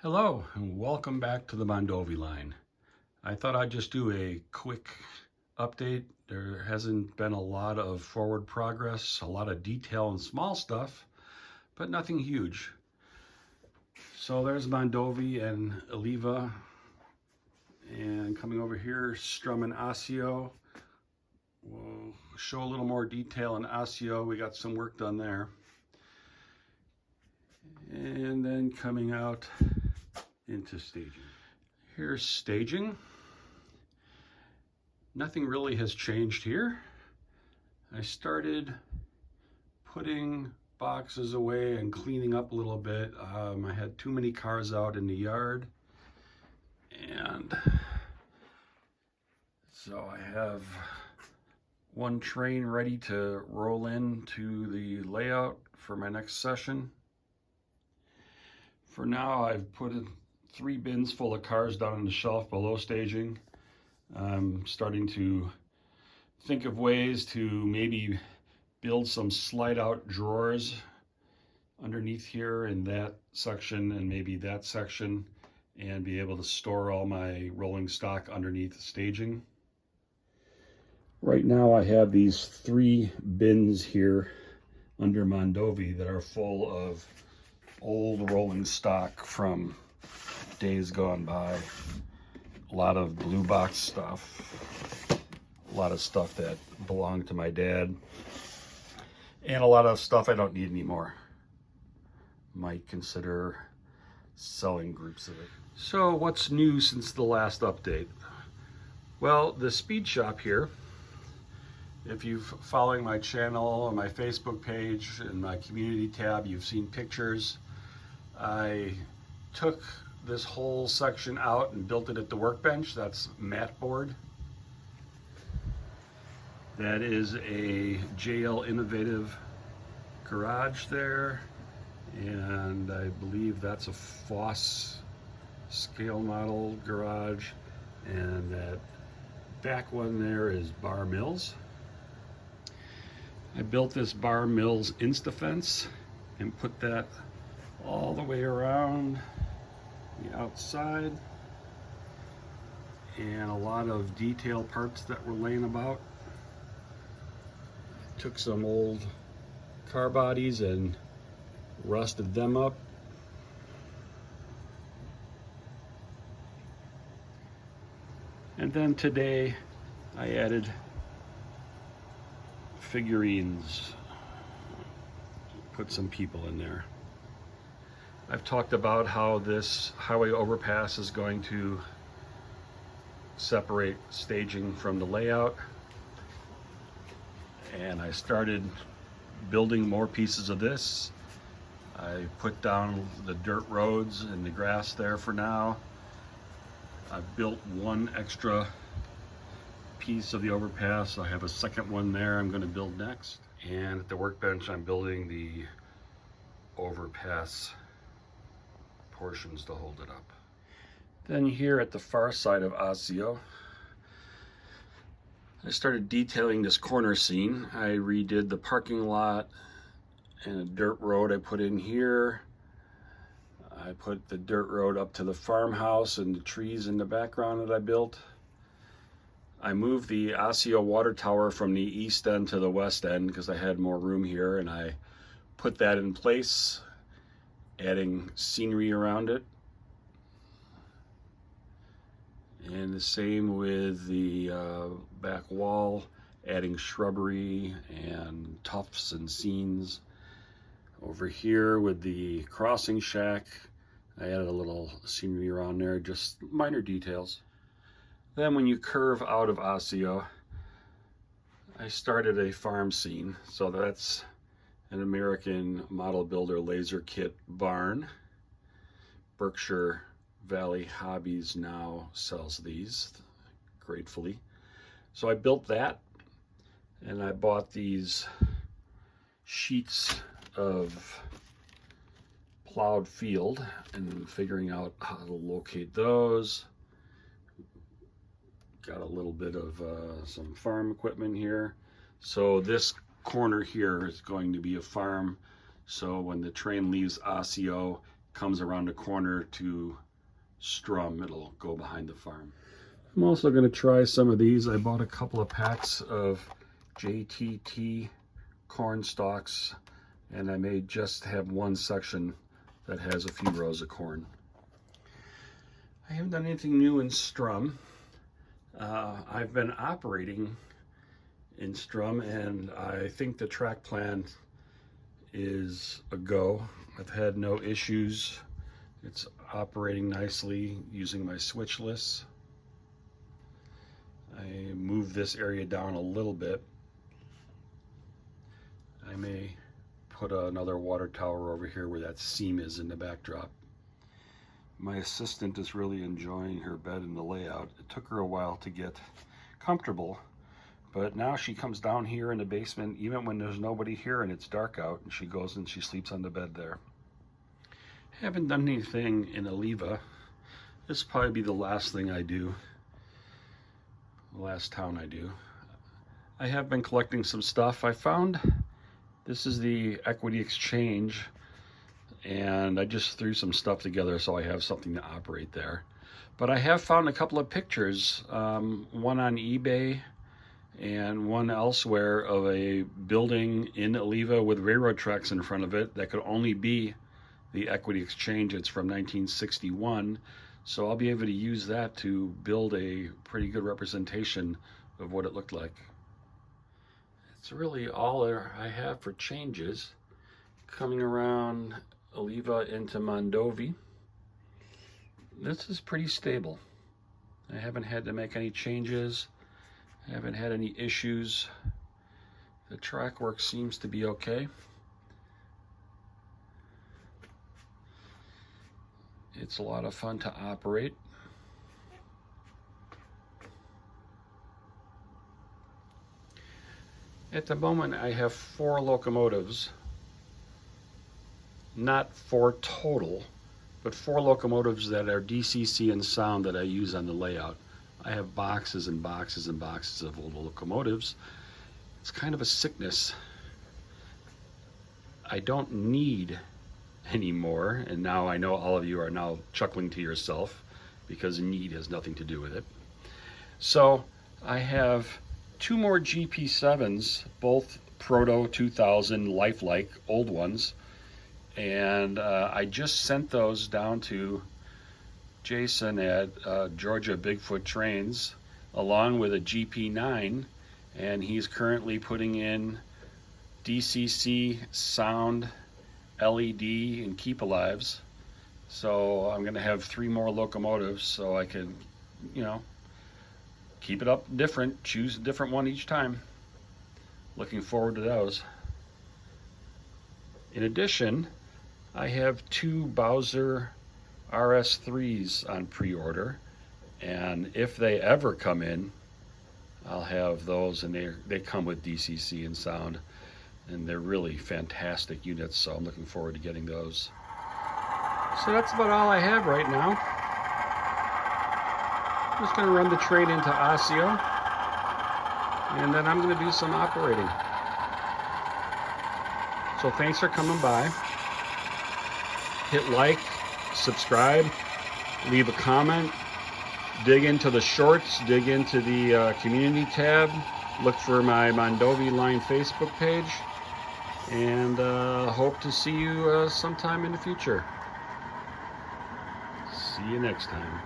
Hello and welcome back to the Mondovi Line. I thought I'd just do a quick update. There hasn't been a lot of forward progress, a lot of detail and small stuff, but nothing huge. So there's Mondovi and Aliva, and coming over here, Strum and Osseo. We'll show a little more detail in Osseo. We got some work done there. And then coming out into staging. Here's staging. Nothing really has changed here. I started putting boxes away and cleaning up a little bit. I had too many cars out in the yard, and so I have one train ready to roll into the layout for my next session. For now, I've put 3 bins full of cars down on the shelf below staging. I'm starting to think of ways to maybe build some slide out drawers underneath here in that section and maybe that section, and be able to store all my rolling stock underneath the staging. Right now I have these 3 bins here under Mondovi that are full of old rolling stock from days gone by. A lot of blue box stuff, a lot of stuff that belonged to my dad, and a lot of stuff I don't need anymore. Might consider selling groups of it. So what's new since the last update? Well, the speed shop here, if you've following my channel on my Facebook page and my community tab, you've seen pictures. I took this whole section out and built it at the workbench. That's mat board. That is a JL Innovative garage there, and I believe that's a Foss scale model garage, and that back one there is Bar Mills. I built this Bar Mills Instafence and put that all the way around the outside, and a lot of detail parts that were laying about. Took some old car bodies and rusted them up. And then today I added figurines, put some people in there. I've talked about how this highway overpass is going to separate staging from the layout, and I started building more pieces of this. I put down the dirt roads and the grass there for now. I've built one extra piece of the overpass. I have a second one there I'm going to build next, and at the workbench I'm building the overpass portions to hold it up. Then here at the far side of Osseo, I started detailing this corner scene. I redid the parking lot and a dirt road I put in here. I put the dirt road up to the farmhouse and the trees in the background that I built. I moved the Osseo water tower from the east end to the west end because I had more room here, and I put that in place, adding scenery around it. And the same with the back wall, adding shrubbery and tufts and scenes. Over here with the crossing shack, I added a little scenery around there, just minor details. Then when you curve out of Osseo, I started a farm scene. So that's an American Model Builder laser kit barn. Berkshire Valley Hobbies now sells these, gratefully. So I built that, and I bought these sheets of plowed field and figuring out how to locate those. Got a little bit of some farm equipment here. So this corner here is going to be a farm. So when the train leaves Osseo, comes around the corner to Strum. It'll go behind the farm. I'm also going to try some of these. I bought a couple of packs of JTT corn stalks, and I may just have one section that has a few rows of corn. I haven't done anything new in Strum. I've been operating in Strum, and I think the track plan is a go. I've had no issues. It's operating nicely using my switch lists. I moved this area down a little bit. I may put another water tower over here where that seam is in the backdrop. My assistant is really enjoying her bed and the layout. It took her a while to get comfortable, but now she comes down here in the basement even when there's nobody here and it's dark out, and she goes and she sleeps on the bed there. Haven't done anything in Aliva. This will probably be the last thing I do. Last town I do. I have been collecting some stuff. I found this is the equity exchange, and I just threw some stuff together so I have something to operate there. But I have found a couple of pictures, one on eBay and one elsewhere, of a building in Aliva with railroad tracks in front of it that could only be the equity exchange. It's from 1961. So I'll be able to use that to build a pretty good representation of what it looked like. It's really all I have for changes. Coming around Aliva into Mondovi, this is pretty stable. I haven't had to make any changes. I haven't had any issues. The track work seems to be okay. It's a lot of fun to operate. At the moment, I have 4 locomotives. Not 4 total, but 4 locomotives that are DCC and sound that I use on the layout. I have boxes and boxes and boxes of old locomotives. It's kind of a sickness. I don't need anymore, and now I know all of you are now chuckling to yourself because need has nothing to do with it. So I have 2 more GP7s, both Proto 2000 lifelike, old ones, and I just sent those down to Jason at Georgia Bigfoot Trains along with a GP9, and he's currently putting in DCC sound, LED, and keep alives. So I'm going to have 3 more locomotives so I can, keep it up different, choose a different one each time. Looking forward to those. In addition, I have 2 Bowser RS3s on pre-order, and if they ever come in, I'll have those, and they come with DCC and sound, and they're really fantastic units, so I'm looking forward to getting those. So that's about all I have right now. I'm just going to run the train into Osseo, and then I'm going to do some operating. So thanks for coming by. Hit like, subscribe, leave a comment, dig into the shorts, dig into the community tab, look for my Mondovi Line Facebook page, and hope to see you sometime in the future. See you next time.